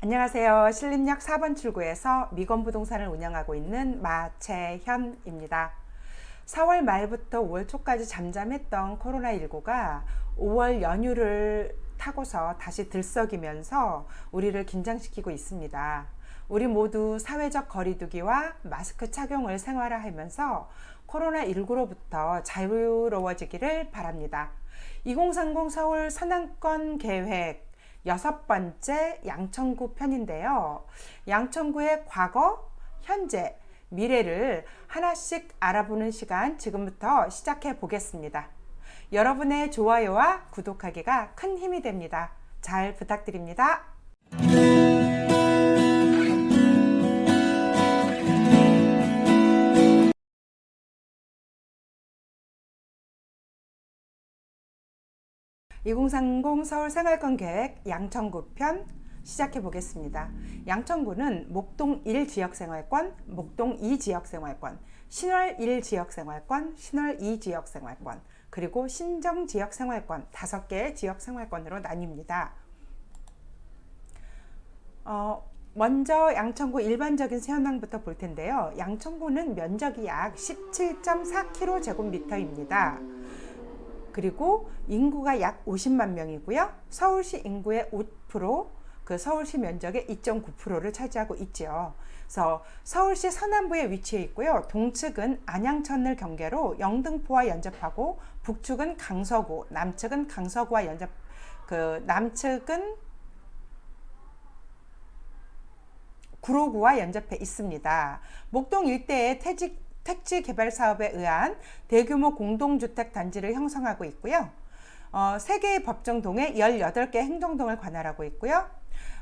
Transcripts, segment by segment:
안녕하세요. 신림역 4번 출구에서 미건부동산을 운영하고 있는 마채현입니다. 4월 말부터 5월 초까지 잠잠했던 코로나19가 5월 연휴를 타고서 다시 들썩이면서 우리를 긴장시키고 있습니다. 우리 모두 사회적 거리두기와 마스크 착용을 생활화하면서 코로나19로부터 자유로워지기를 바랍니다. 2030 서울 선안권 계획 6번째 양천구 편인데요. 양천구의 과거, 현재, 미래를 하나씩 알아보는 시간 지금부터 시작해 보겠습니다. 여러분의 좋아요와 구독하기가 큰 힘이 됩니다. 잘 부탁드립니다. 2030 서울 생활권 계획 양천구 편 시작해 보겠습니다. 양천구는 목동 1 지역생활권, 목동 2 지역생활권, 신월 1 지역생활권, 신월 2 지역생활권, 그리고 신정 지역생활권 5개의 지역생활권으로 나뉩니다. 먼저 양천구 일반적인 현황부터 볼 텐데요. 양천구는 면적이 약 17.4km제곱미터입니다. 그리고 인구가 약 50만 명이고요. 서울시 인구의 5%, 그 서울시 면적의 2.9%를 차지하고 있죠. 그래서 서울시 서남부에 위치해 있고요. 동측은 안양천을 경계로 영등포와 연접하고 북측은 강서구, 남측은 강서구와 남측은 구로구와 연접해 있습니다. 목동 일대의 택지 개발 사업에 의한 대규모 공동주택 단지를 형성하고 있고요. 3개의 법정동에 18개 행정동을 관할하고 있고요.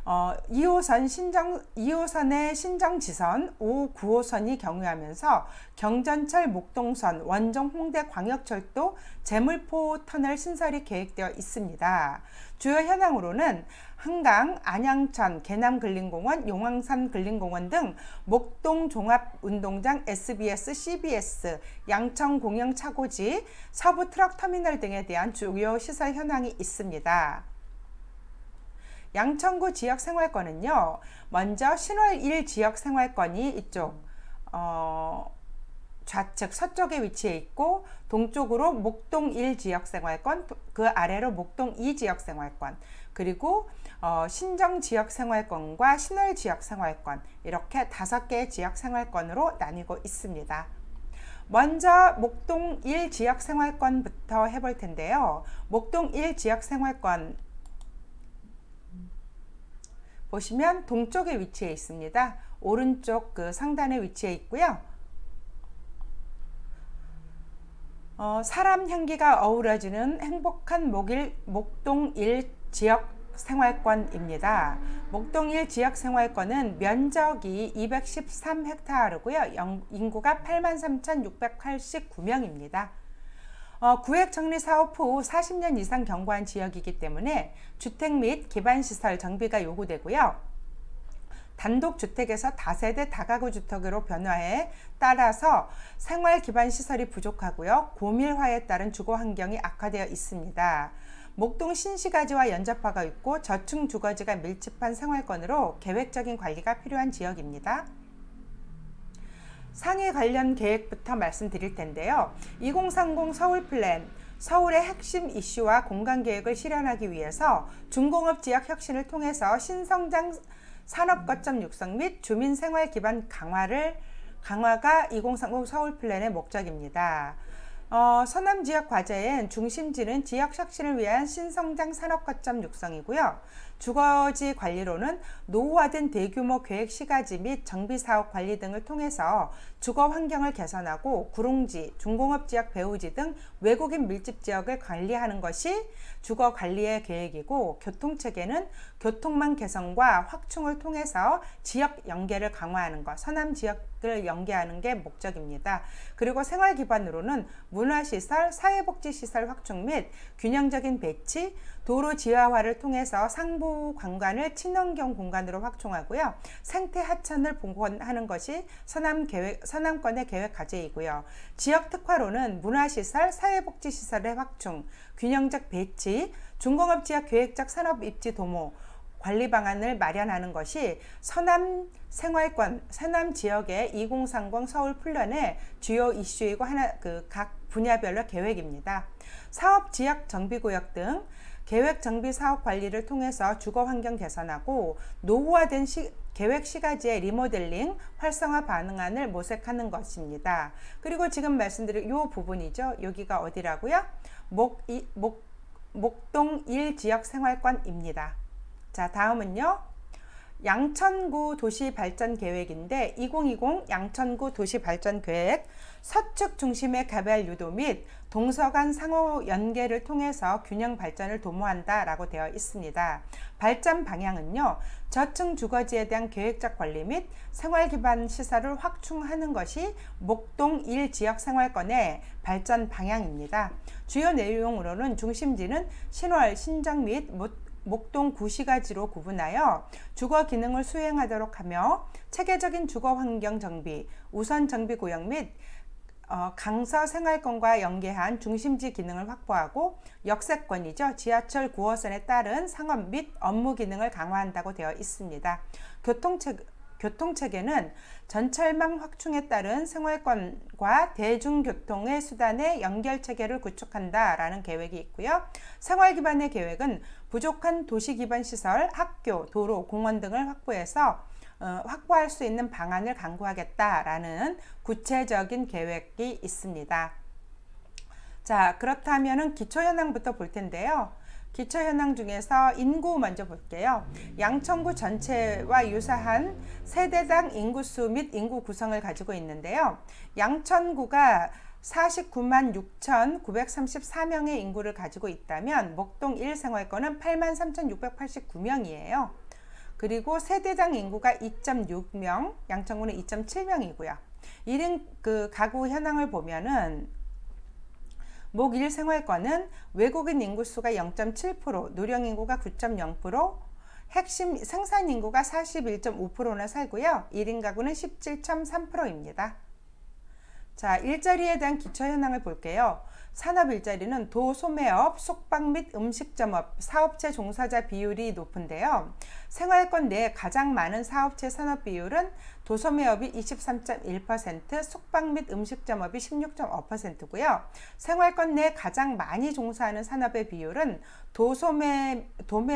2호선의 신정지선, 5, 9호선이 경유하면서 경전철 목동선, 원정 홍대 광역철도 제물포 터널 신설이 계획되어 있습니다. 주요 현황으로는 한강, 안양천, 개남근린공원, 용왕산 근린공원 등 목동 종합운동장, SBS, CBS, 양천공영차고지, 서부 트럭터미널 등에 대한 주요 시설 현황이 있습니다. 양천구 지역생활권은요, 먼저 신월 1 지역생활권이 이쪽 좌측 서쪽에 위치해 있고, 동쪽으로 목동 1 지역생활권, 그 아래로 목동 2 지역생활권, 그리고 신정 지역생활권과 신월 지역생활권, 이렇게 5개의 지역생활권으로 나뉘고 있습니다. 먼저 목동 1 지역생활권부터 해볼 텐데요. 목동 1 지역생활권 보시면 동쪽에 위치해 있습니다. 오른쪽 그 상단에 위치해 있고요. 사람 향기가 어우러지는 행복한 목동 1 지역생활권입니다. 목동 1 지역생활권은 면적이 213헥타르고요. 인구가 83,689명입니다. 구획 정리 사업 후 40년 이상 경과한 지역이기 때문에 주택 및 기반시설 정비가 요구되고요. 단독주택에서 다세대 다가구 주택으로 변화에 따라서 생활 기반 시설이 부족하고요. 고밀화에 따른 주거 환경이 악화되어 있습니다. 목동 신시가지와 연접하고 있고 저층 주거지가 밀집한 생활권으로 계획적인 관리가 필요한 지역입니다. 상해 관련 계획부터 말씀드릴 텐데요. 2030 서울 플랜, 서울의 핵심 이슈와 공간 계획을 실현하기 위해서 중공업 지역 혁신을 통해서 신성장 산업 거점 육성 및 주민 생활 기반 강화가 2030 서울 플랜의 목적입니다. 서남 지역 과제엔 중심지는 지역 혁신을 위한 신성장 산업 거점 육성이고요. 주거지 관리로는 노후화된 대규모 계획 시가지 및 정비 사업 관리 등을 통해서 주거 환경을 개선하고 구롱지, 중공업 지역 배후지 등 외국인 밀집 지역을 관리하는 것이 주거 관리의 계획이고, 교통체계는 교통망 개선과 확충을 통해서 지역 연계를 강화하는 것, 서남 지역을 연계하는 게 목적입니다. 그리고 생활 기반으로는 문화시설, 사회복지시설 확충 및 균형적인 배치, 도로 지하화를 통해서 상부 관관을 친환경 공간으로 확충하고요. 생태 하천을 복원하는 것이 서남권의 계획 과제이고요. 지역 특화로는 문화시설, 사회복지시설의 확충, 균형적 배치, 중공업 지역 계획적 산업 입지 도모, 관리 방안을 마련하는 것이 서남 생활권, 서남 지역의 2030 서울 플랜의 주요 이슈이고 각 분야별로 계획입니다. 사업 지역 정비구역 등 계획 정비 사업 관리를 통해서 주거 환경 개선하고 노후화된 계획 시가지의 리모델링, 활성화 반응안을 모색하는 것입니다. 그리고 지금 말씀드린 이 부분이죠. 여기가 어디라고요? 목동 1지역 생활권입니다. 자, 다음은요. 양천구 도시발전계획인데 2020 양천구 도시발전계획 서측 중심의 개발 유도 및 동서 간 상호 연계를 통해서 균형 발전을 도모한다 라고 되어 있습니다. 발전 방향은요. 저층 주거지에 대한 계획적 관리 및 생활 기반 시설을 확충하는 것이 목동 1지역 생활권의 발전 방향입니다. 주요 내용으로는 중심지는 신월, 신정 및 목동 구시가지로 구분하여 주거 기능을 수행하도록 하며 체계적인 주거 환경 정비, 우선 정비 구역 및 강서 생활권과 연계한 중심지 기능을 확보하고 역세권이죠. 지하철 9호선에 따른 상업 및 업무 기능을 강화한다고 되어 있습니다. 교통체계는 전철망 확충에 따른 생활권과 대중교통의 수단의 연결체계를 구축한다라는 계획이 있고요. 생활 기반의 계획은 부족한 도시 기반 시설, 학교, 도로, 공원 등을 확보할 수 있는 방안을 강구하겠다라는 구체적인 계획이 있습니다. 자, 그렇다면은 기초현황부터 볼 텐데요. 기초현황 중에서 인구 먼저 볼게요. 양천구 전체와 유사한 세대당 인구수 및 인구 구성을 가지고 있는데요. 양천구가 49만 6,934명의 인구를 가지고 있다면 목동 1생활권은 83,689명이에요. 그리고 세대당 인구가 2.6명, 양천구는 2.7명이고요. 1인 가구 현황을 보면은 목 1생활권은 외국인 인구수가 0.7%, 누령 인구가 9.0%, 핵심 생산 인구가 41.5%나 살고요. 1인 가구는 17.3%입니다. 자, 일자리에 대한 기초 현황을 볼게요. 산업 일자리는 도소매업, 숙박 및 음식점업, 사업체 종사자 비율이 높은데요. 생활권 내에 가장 많은 사업체 산업 비율은 도소매업이 23.1%, 숙박 및 음식점업이 16.5%고요. 생활권 내에 가장 많이 종사하는 산업의 비율은 도매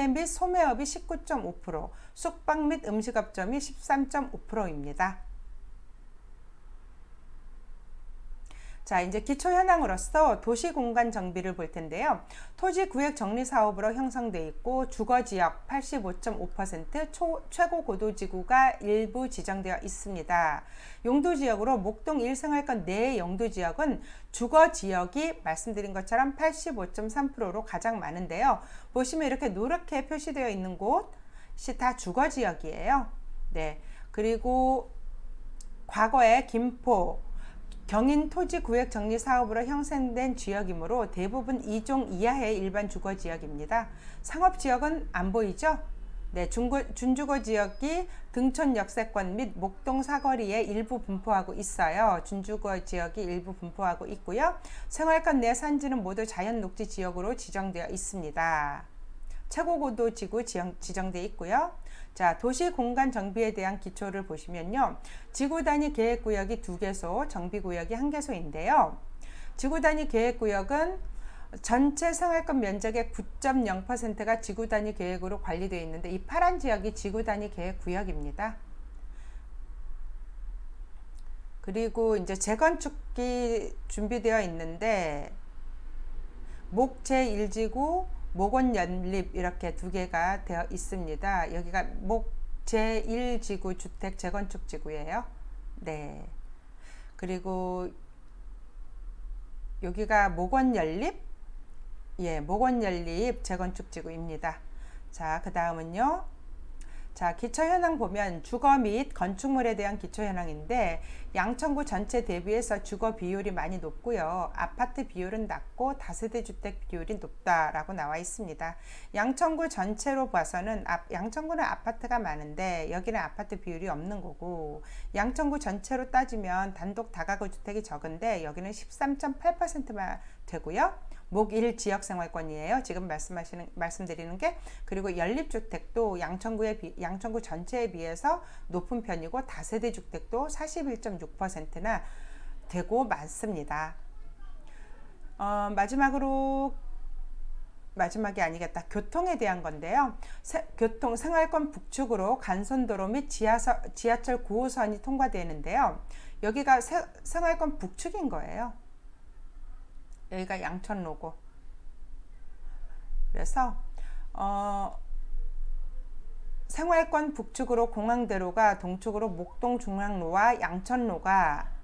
및 소매업이 19.5%, 숙박 및 음식업점이 13.5%입니다. 자, 이제 기초 현황으로서 도시 공간 정비를 볼 텐데요. 토지 구획 정리 사업으로 형성돼 있고 주거 지역 85.5%, 최고 고도 지구가 일부 지정되어 있습니다. 용도 지역으로 목동 1생활권 내 용도 지역은 주거 지역이 말씀드린 것처럼 85.3%로 가장 많은데요. 보시면 이렇게 노랗게 표시되어 있는 곳이 다 주거 지역이에요. 네. 그리고 과거에 김포 경인 토지 구획 정리 사업으로 형성된 지역이므로 대부분 2종 이하의 일반 주거 지역입니다. 상업 지역은 안 보이죠? 네, 준주거 지역이 등촌 역세권 및 목동 사거리에 일부 분포하고 있어요. 준주거 지역이 일부 분포하고 있고요. 생활권 내 산지는 모두 자연 녹지 지역으로 지정되어 있습니다. 최고고도 지구 지정되어 있고요. 자, 도시 공간 정비에 대한 기초를 보시면요. 지구 단위 계획구역이 2개소, 정비구역이 1개소인데요. 지구 단위 계획구역은 전체 생활권 면적의 9.0%가 지구 단위 계획으로 관리되어 있는데 이 파란 지역이 지구 단위 계획구역입니다. 그리고 이제 재건축이 준비되어 있는데 목 제1지구 목원 연립 이렇게 2개가 되어 있습니다. 여기가 목 제1지구 주택 재건축 지구예요. 네. 그리고 여기가 목원 연립, 예, 목원 연립 재건축 지구입니다. 자, 그 다음은요. 자, 기초 현황 보면 주거 및 건축물에 대한 기초 현황인데 양천구 전체 대비해서 주거 비율이 많이 높고요. 아파트 비율은 낮고 다세대 주택 비율이 높다라고 나와 있습니다. 양천구 전체로 봐서는 양천구는 아파트가 많은데 여기는 아파트 비율이 없는 거고 양천구 전체로 따지면 단독 다가구 주택이 적은데 여기는 13.8%만 되고요. 목1 지역생활권이에요. 지금 말씀드리는 게. 그리고 연립주택도 양천구 전체에 비해서 높은 편이고 다세대 주택도 41.6%나 되고 많습니다. 마지막이 아니겠다. 교통에 대한 건데요. 생활권 북측으로 간선도로 및 지하철 9호선이 통과되는데요. 여기가 생활권 북측인 거예요. 여기가 양천로고. 그래서 생활권 북측으로 공항대로가, 동측으로 목동중앙로와 양천로가,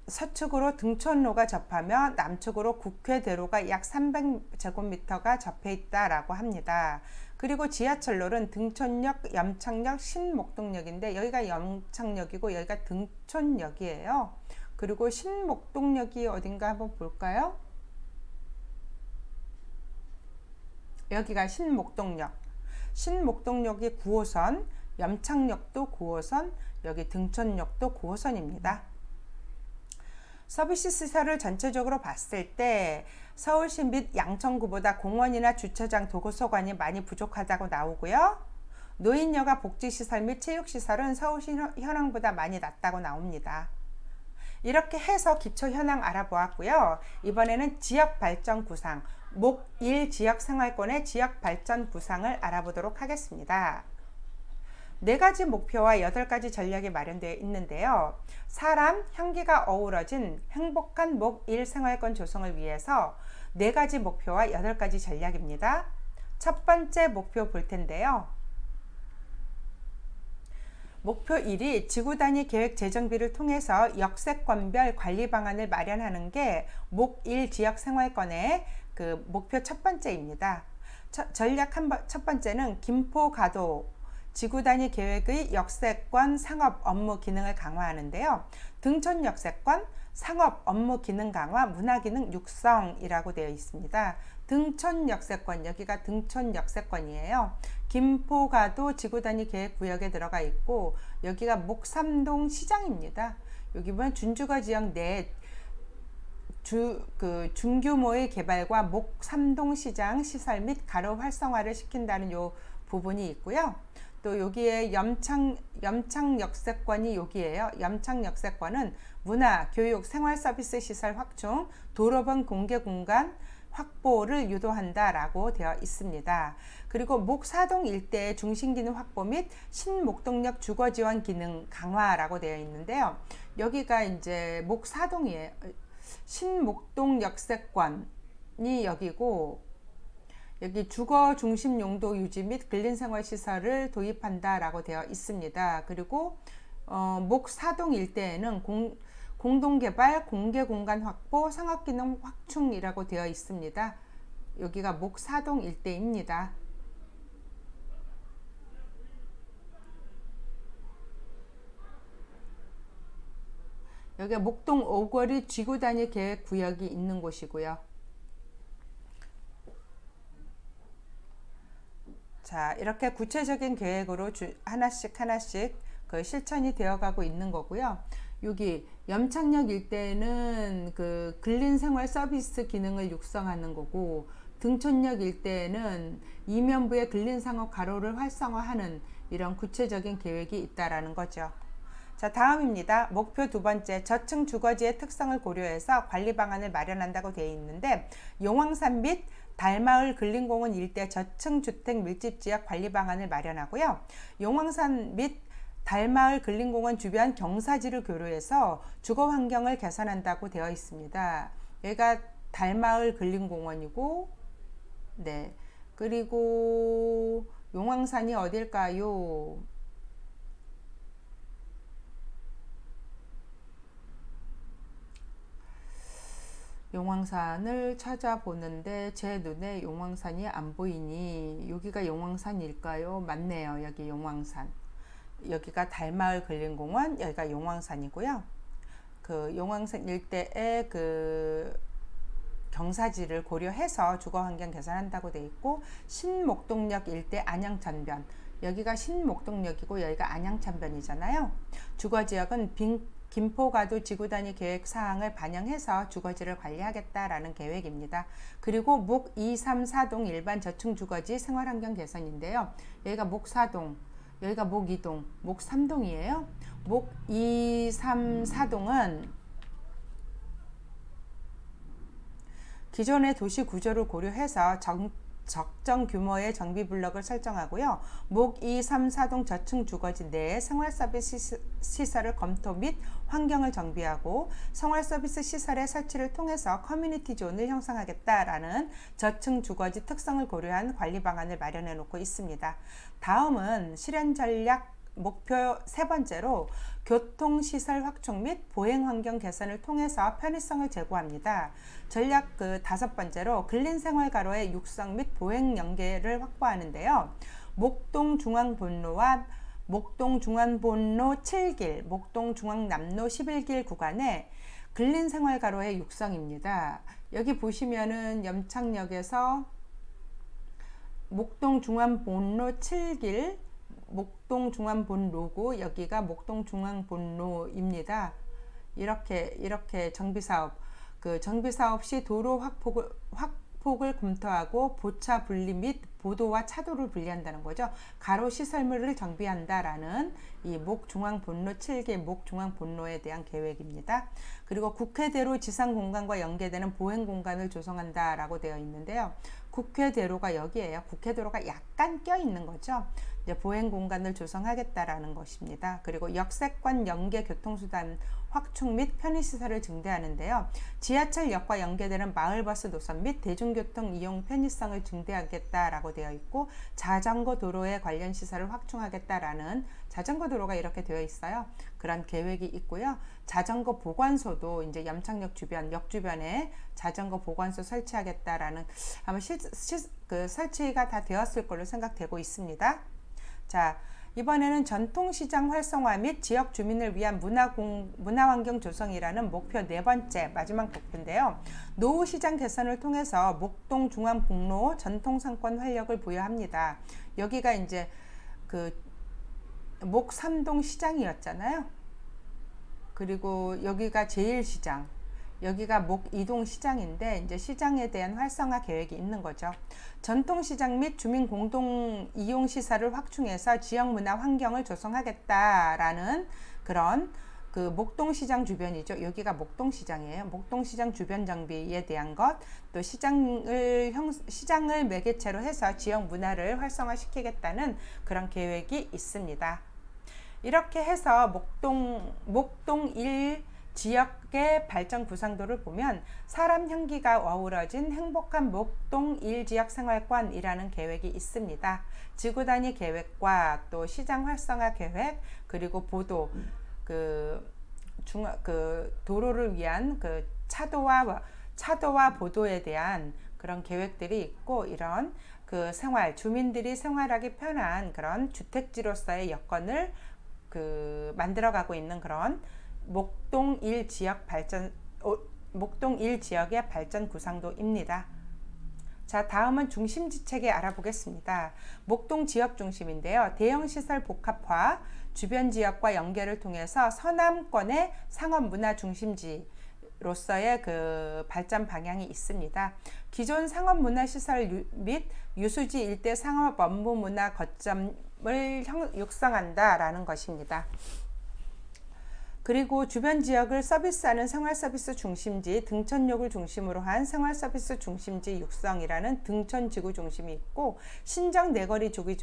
서측으로 등촌로가 접하며 남측으로 국회대로가 약 300제곱미터가 접해 있다라고 합니다. 그리고 지하철로는 등촌역, 염창역, 신목동역인데 여기가 염창역이고 여기가 등촌역이에요. 그리고 신목동역이 어딘가 한번 볼까요? 여기가 신목동역. 신목동역이 9호선, 염창역도 9호선, 여기 등촌역도 9호선입니다. 서비스 시설을 전체적으로 봤을 때 서울시 및 양천구보다 공원이나 주차장, 도서관이 많이 부족하다고 나오고요. 노인여가 복지시설 및 체육시설은 서울시 현황보다 많이 낮다고 나옵니다. 이렇게 해서 기초 현황 알아보았고요. 이번에는 지역발전 구상, 목1 지역생활권의 지역발전 구상을 알아보도록 하겠습니다. 4가지 목표와 8가지 전략이 마련되어 있는데요. 사람, 향기가 어우러진 행복한 목1 생활권 조성을 위해서 4가지 목표와 8가지 전략입니다. 첫 번째 목표 볼 텐데요. 목표 1이 지구단위 계획 재정비를 통해서 역세권별 관리 방안을 마련하는 게 목1 지역생활권의 그 목표 첫 번째입니다. 전략 첫 번째는 김포가도 지구단위 계획의 역세권 상업 업무 기능을 강화하는데요. 등촌 역세권, 상업 업무 기능 강화, 문화기능 육성이라고 되어 있습니다. 등촌 역세권, 여기가 등촌 역세권이에요. 김포가도 지구단위 계획 구역에 들어가 있고 여기가 목삼동 시장입니다. 여기 보면 준주거 지역 내 중규모의 개발과 목삼동 시장 시설 및 가로 활성화를 시킨다는 요 부분이 있고요. 또 여기에 염창 역세권이 여기에요. 염창 역세권은 문화, 교육, 생활 서비스 시설 확충, 도로변 공개 공간 확보를 유도한다라고 되어 있습니다. 그리고 목사동 일대의 중심기능 확보 및 신목동역 주거 지원 기능 강화라고 되어 있는데요. 여기가 이제 목사동이에요. 신목동 역세권이 여기고 여기 주거 중심 용도 유지 및 근린생활 시설을 도입한다라고 되어 있습니다. 그리고 목사동 일대에는 공동개발, 공개공간 확보, 상업기능 확충이라고 되어 있습니다. 여기가 목사동 일대입니다. 여기가 목동 오거리 지구단위 계획 구역이 있는 곳이고요. 자, 이렇게 구체적인 계획으로 하나씩 그 실천이 되어가고 있는 거고요. 여기 염창역 일대에는 그 근린생활 서비스 기능을 육성하는 거고, 등촌역 일대에는 이면부의 근린상업 가로를 활성화하는 이런 구체적인 계획이 있다라는 거죠. 자, 다음입니다. 목표 두 번째, 저층 주거지의 특성을 고려해서 관리 방안을 마련한다고 되어 있는데, 용왕산 및 달마을 근린공원 일대 저층 주택 밀집 지역 관리 방안을 마련하고요. 용왕산 및 달마을 근린공원 주변 경사지를 고려해서 주거 환경을 개선한다고 되어 있습니다. 여기가 달마을 근린공원이고, 네. 그리고 용왕산이 어딜까요? 용왕산을 찾아보는데 제 눈에 용왕산이 안 보이니 여기가 용왕산일까요? 맞네요. 여기 용왕산. 여기가 달마을 근린공원, 여기가 용왕산이고요. 그 용왕산 일대의 그 경사지를 고려해서 주거환경 개선한다고 되어 있고, 신목동역 일대 안양천변, 여기가 신목동역이고 여기가 안양천변이잖아요. 주거지역은 김포가도 지구 단위 계획 사항을 반영해서 주거지를 관리하겠다라는 계획입니다. 그리고 목 2, 3, 4동 일반 저층 주거지 생활환경 개선인데요. 여기가 목 4동, 여기가 목 2동, 목 3동이에요. 목 2, 3, 4동은 기존의 도시 구조를 고려해서 적정 규모의 정비 블록을 설정하고요. 목 2, 3, 4동 저층 주거지 내에 생활 서비스 시설을 검토 및 환경을 정비하고 생활 서비스 시설의 설치를 통해서 커뮤니티 존을 형성하겠다라는 저층 주거지 특성을 고려한 관리 방안을 마련해 놓고 있습니다. 다음은 실현 전략 목표 세 번째로 교통시설 확충 및 보행환경 개선을 통해서 편의성을 제고합니다. 전략 다섯 번째로 근린생활가로의 육성 및 보행 연계를 확보하는데요. 목동중앙본로와 목동중앙본로 7길, 목동중앙남로 11길 구간에 근린생활가로의 육성입니다. 여기 보시면은 염창역에서 목동중앙본로 7길 목동중앙본로고 여기가 목동중앙본로입니다. 이렇게 정비사업 정비사업 시 도로 확폭을 검토하고 보차 분리 및 보도와 차도를 분리한다는 거죠. 가로 시설물을 정비한다라는 이 목중앙본로 7개 목중앙본로에 대한 계획입니다. 그리고 국회대로 지상공간과 연계되는 보행공간을 조성한다라고 되어 있는데요. 국회대로가 여기에요. 국회도로가 약간 껴있는 거죠. 이제 보행공간을 조성하겠다라는 것입니다. 그리고 역세권 연계 교통수단 확충 및 편의시설을 증대하는데요. 지하철역과 연계되는 마을버스 노선 및 대중교통 이용 편의성을 증대하겠다라고 되어 있고, 자전거 도로의 관련 시설을 확충하겠다라는 자전거 도로가 이렇게 되어 있어요. 그런 계획이 있고요. 자전거 보관소도 이제 염창역 주변, 역 주변에 자전거 보관소 설치하겠다라는 아마 설치가 다 되었을 걸로 생각되고 있습니다. 자, 이번에는 전통시장 활성화 및 지역 주민을 위한 문화환경 조성이라는 목표 네 번째 마지막 목표인데요. 노후시장 개선을 통해서 목동중앙북로 전통상권 활력을 부여합니다. 여기가 이제 목 3동 시장이었잖아요. 그리고 여기가 제1시장, 여기가 목 2동 시장인데 이제 시장에 대한 활성화 계획이 있는 거죠. 전통시장 및 주민 공동 이용 시설을 확충해서 지역 문화 환경을 조성하겠다라는 그런 목동시장 주변이죠. 여기가 목동시장이에요. 목동시장 주변 정비에 대한 것, 또 시장을 매개체로 해서 지역 문화를 활성화시키겠다는 그런 계획이 있습니다. 이렇게 해서 목동 1 지역의 발전 구상도를 보면 사람 향기가 어우러진 행복한 목동 1지역 생활권이라는 계획이 있습니다. 지구 단위 계획과 또 시장 활성화 계획, 그리고 보도, 도로를 위한 차도와 보도에 대한 그런 계획들이 있고, 이런 주민들이 생활하기 편한 그런 주택지로서의 여건을 만들어가고 있는 그런 목동 1 지역의 발전 구상도입니다. 자, 다음은 중심지 체계 알아보겠습니다. 목동 지역 중심인데요. 대형 시설 복합화, 주변 지역과 연계를 통해서 서남권의 상업 문화 중심지로서의 발전 방향이 있습니다. 기존 상업 문화 시설 및 유수지 일대 상업 업무 문화 거점을 육성한다라는 것입니다. 그리고 주변 지역을 서비스하는 생활서비스 중심지, 등촌역을 중심으로 한 생활서비스 중심지 육성이라는 등촌지구 중심이 있고, 신정 내거리 지구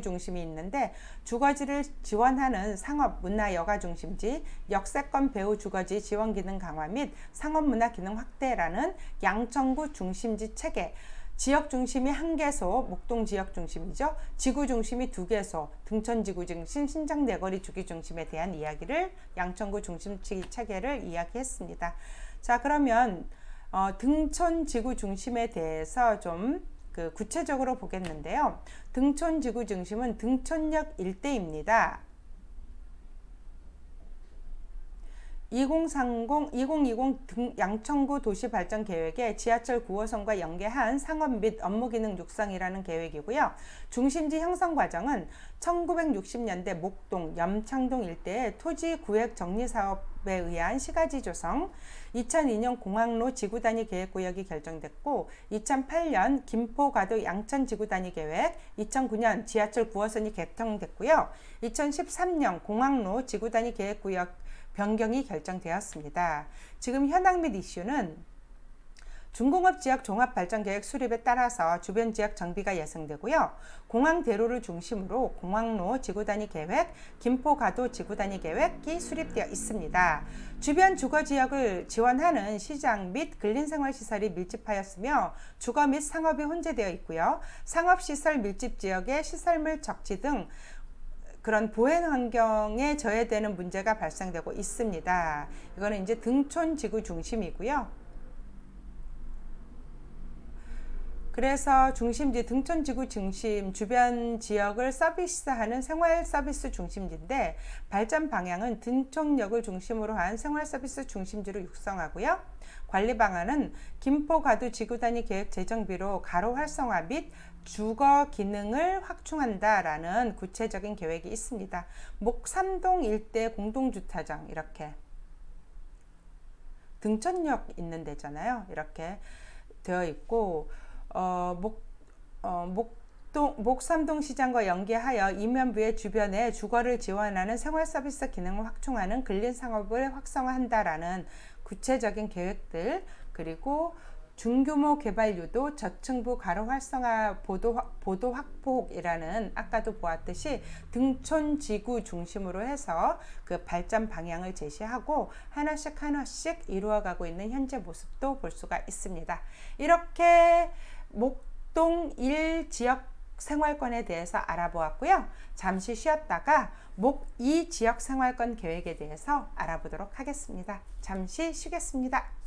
중심이 있는데, 주거지를 지원하는 상업 문화 여가 중심지, 역세권 배후 주거지 지원 기능 강화 및 상업 문화 기능 확대라는 양천구 중심지 체계, 지역 중심이 1개소, 목동 지역 중심이죠. 지구 중심이 2개소, 등촌 지구 중심, 신정 내거리 주기 중심에 대한 이야기를, 양천구 중심지 체계를 이야기했습니다. 자, 그러면 등촌 지구 중심에 대해서 좀 구체적으로 보겠는데요. 등촌 지구 중심은 등촌역 일대입니다. 2020 양천구 도시발전 계획에 지하철 9호선과 연계한 상업 및 업무기능 육성이라는 계획이고요. 중심지 형성 과정은 1960년대 목동, 염창동 일대의 토지 구획 정리 사업에 의한 시가지 조성, 2002년 공항로 지구단위 계획구역이 결정됐고, 2008년 김포가도 양천 지구단위 계획, 2009년 지하철 9호선이 개통됐고요. 2013년 공항로 지구단위 계획구역 변경이 결정되었습니다. 지금 현황 및 이슈는 중공업 지역 종합발전계획 수립에 따라서 주변 지역 정비가 예상되고요. 공항 대로를 중심으로 공항로 지구단위 계획, 김포가도 지구단위 계획이 수립되어 있습니다. 주변 주거지역을 지원하는 시장 및 근린생활시설이 밀집하였으며 주거 및 상업이 혼재되어 있고요. 상업시설 밀집 지역의 시설물 적지 등 그런 보행 환경에 저해되는 문제가 발생되고 있습니다. 이거는 이제 등촌 지구 중심이고요. 그래서 중심지 등촌 지구 중심 주변 지역을 서비스하는 생활 서비스 중심지인데, 발전 방향은 등촌역을 중심으로 한 생활 서비스 중심지로 육성하고요. 관리 방안은 김포가도 지구단위 계획 재정비로 가로 활성화 및 주거 기능을 확충한다라는 구체적인 계획이 있습니다. 목삼동 일대 공동주차장, 이렇게 등촌역 있는 데잖아요. 이렇게 되어 있고, 목삼동 시장과 연계하여 이면부의 주변에 주거를 지원하는 생활 서비스 기능을 확충하는 근린 상업을 활성화한다라는 구체적인 계획들, 그리고 중규모 개발 유도, 저층부 가로 활성화 보도 확폭이라는, 아까도 보았듯이 등촌 지구 중심으로 해서 그 발전 방향을 제시하고 하나씩 이루어가고 있는 현재 모습도 볼 수가 있습니다. 이렇게 목동 1 지역 생활권에 대해서 알아보았고요. 잠시 쉬었다가 목 2 지역 생활권 계획에 대해서 알아보도록 하겠습니다. 잠시 쉬겠습니다.